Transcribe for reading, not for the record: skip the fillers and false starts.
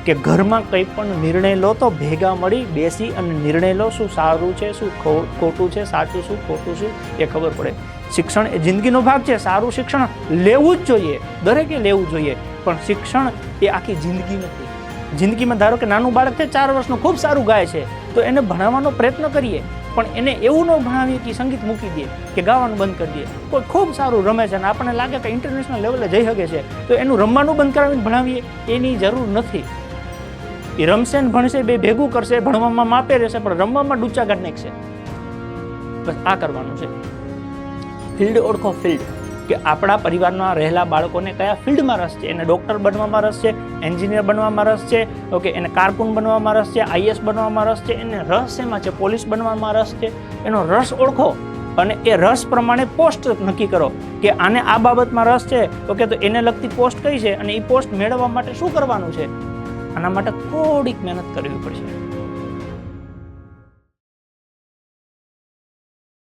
કે ઘરમાં કંઈ પણ નિર્ણય લો તો ભેગા મળી બેસી અને નિર્ણય લો, શું સારું છે, શું ખોટું છે, સાચું શું ખોટું શું એ ખબર પડે. શિક્ષણ એ જિંદગીનો ભાગ છે. સારું શિક્ષણ લેવું જ જોઈએ, દરેકે લેવું જોઈએ, પણ શિક્ષણ એ આખી જિંદગી નથી. જિંદગીમાં ધારો કે નાનું બાળક છે 4 વર્ષનું, ખૂબ સારું ગાય છે, તો એને ભણાવવાનો પ્રયત્ન કરીએ, પણ એને એવું ન ભણાવીએ કે સંગીત મૂકી દે કે ગાવાનું બંધ કરી દે. કોઈ ખૂબ સારું રમે છે અને આપણને લાગે કે ઇન્ટરનેશનલ લેવલે જઈ શકે છે, તો એનું રમવાનું બંધ કરાવીને ભણાવીએ એની જરૂર નથી. એ રમશે ને ભણશે, બે ભેગું કરશે, ભણવામાં માપે રહેશે, પણ રમવામાં ડૂચા કાઢ નાખશે. બસ આ કરવાનું છે. ફિલ્ડ ઓળખો. ફિલ્ડ કે આપણા પરિવારમાં રહેલા બાળકોને કયા ફિલ્ડમાં રસ છે. એને ડૉક્ટર બનવામાં રસ છે, એન્જિનિયર બનવામાં રસ છે, ઓકે, એને કારકુન બનવામાં રસ છે, આઈએસ બનવામાં રસ છે, એને રસ એમાં છે, પોલીસ બનવામાં રસ છે. એનો રસ ઓળખો અને એ રસ પ્રમાણે પોસ્ટ નક્કી કરો કે આને આ બાબતમાં રસ છે, ઓકે, તો એને લગતી પોસ્ટ કઈ છે અને એ પોસ્ટ મેળવવા માટે શું કરવાનું છે. આના માટે થોડીક મહેનત કરવી પડશે.